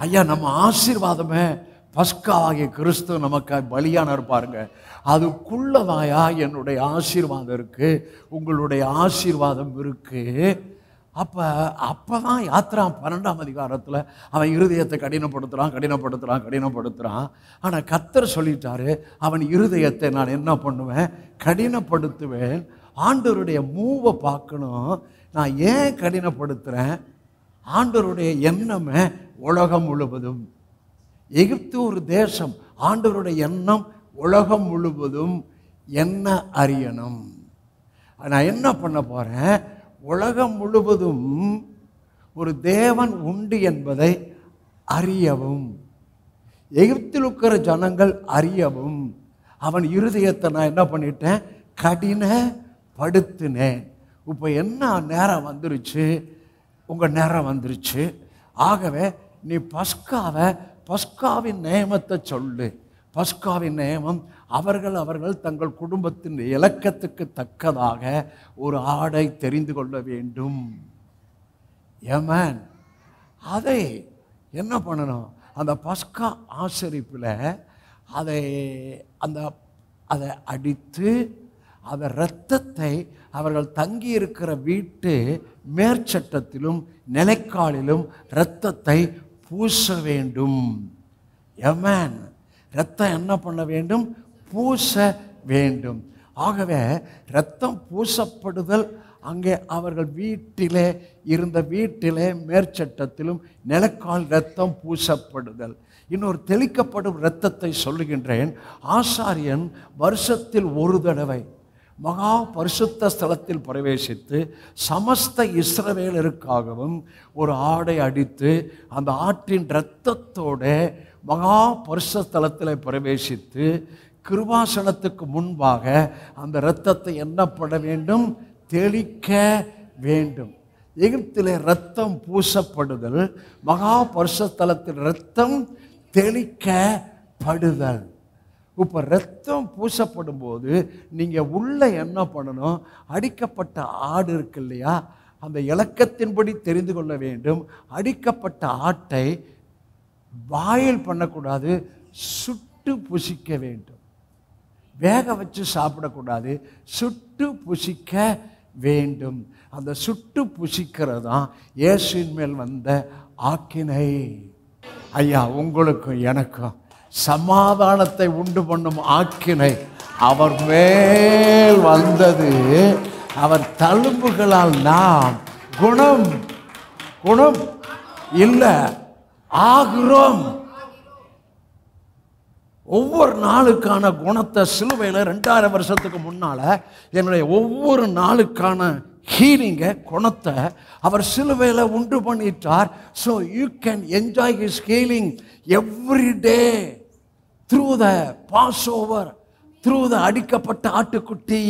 ஐயா, நம்ம ஆசீர்வாதமே பஸ்காவாகிய கிறிஸ்து நமக்காக பலியான இருப்பாருங்க. அதுக்குள்ளதாயா என்னுடைய ஆசீர்வாதம் இருக்கு, உங்களுடைய ஆசீர்வாதம் இருக்கு. அப்பதான் யாத்ரா 12ஆம் அதிகாரத்தில் அவன் இருதயத்தை கடினப்படுத்துறான். ஆனால் கர்த்தர் சொல்லிட்டாரு, அவன் இருதயத்தை நான் என்ன பண்ணுவேன், கடினப்படுத்துவேன். ஆண்டவருடைய மூவை பார்க்கணும். நான் ஏன் கடினப்படுத்துகிறேன்? ஆண்டவருடைய எண்ணமே உலகம் முழுவதும். எகிப்து ஒரு தேசம், ஆண்டவருடைய எண்ணம் உலகம் முழுவதும் என்ன அறியணும். நான் என்ன பண்ண போகிறேன், உலகம் முழுவதும் ஒரு தேவன் உண்டு என்பதை அறியவும், எகிப்தில் இருக்கிற ஜனங்கள் அறியவும் அவன் இருதயத்தை நான் என்ன பண்ணிட்டேன், கடினப்படுத்தினேன். இப்போ என்ன நேரம் வந்துருச்சு, உங்கள் நேரம் வந்துருச்சு. ஆகவே நீ பஸ்காவின் நியமத்தை சொல்லு. பஸ்காவின் நியமம், அவர்கள் தங்கள் குடும்பத்தின் இலக்கத்துக்கு தக்கதாக ஒரு ஆடை தெரிந்து கொள்ள வேண்டும். ஏமேன். அதை என்ன பண்ணணும், அந்த பஸ்கா ஆசரிப்பில் அதை அடித்து அந்த இரத்தத்தை அவர்கள் தங்கி இருக்கிற வீட்டு மேற்சட்டத்திலும் நிலைக்காலிலும் இரத்தத்தை பூச வேண்டும். ஏமேன். இரத்தம் என்ன பண்ண வேண்டும், பூச வேண்டும். ஆகவே இரத்தம் பூசப்படுதல் அங்கே அவர்கள் வீட்டிலே மேற்சட்டத்திலும் நிலக்கால் இரத்தம் பூசப்படுதல். இன்னொரு தெளிக்கப்படும் இரத்தத்தை சொல்லுகின்றேன். ஆசாரியன் வருஷத்தில் ஒரு தடவை மகா பரிசுத்த ஸ்தலத்தில் பிரவேசித்து சமஸ்த இஸ்ரவேலருக்காகவும் ஒரு ஆடை அடித்து அந்த ஆற்றின் இரத்தத்தோட மகா பரிசுத்த ஸ்தலத்தில் பிரவேசித்து கிருபாசனத்துக்கு முன்பாக அந்த இரத்தத்தை என்னப்பட வேண்டும், தெளிக்க வேண்டும். எகிப்திலே இரத்தம் பூசப்படுதல், மகா பரிசுத்த ஸ்தலத்தில் இரத்தம் தெளிக்கப்படுதல். இப்போ ரத்தம் பூசப்படும் போது நீங்கள் உள்ள என்ன பண்ணணும், அடிக்கப்பட்ட ஆடு இருக்கு இல்லையா, அந்த இலக்கத்தின்படி தெரிந்து கொள்ள வேண்டும். அடிக்கப்பட்ட ஆட்டை பாயில் பண்ணக்கூடாது, சுட்டு புசிக்க வேண்டும். வேக வச்சு சாப்பிடக்கூடாது, சுட்டு புசிக்க வேண்டும். அந்த சுட்டு புசிக்கிறது தான் இயேசுவின் மேல் வந்த ஆக்கினை. ஐயா, உங்களுக்கும் எனக்கும் சமாதானத்தை உண்டு பண்ணும் ஆக்கினை அவர் மேல் வந்தது. அவர் தழும்புகளால் நாம் குணம் இல்லை ஆகிறோம். ஒவ்வொரு நாளுக்கான குணத்தை சிலுவையில் 2000 வருஷத்துக்கு முன்னால் என்னுடைய ஒவ்வொரு நாளுக்கான ஹீலிங்கை குணத்தை அவர் சிலுவையில் உண்டு பண்ணிட்டார். So you can enjoy his healing every day through the Passover, through the அடிக்கப்பட்ட ஆட்டுக்குட்டி.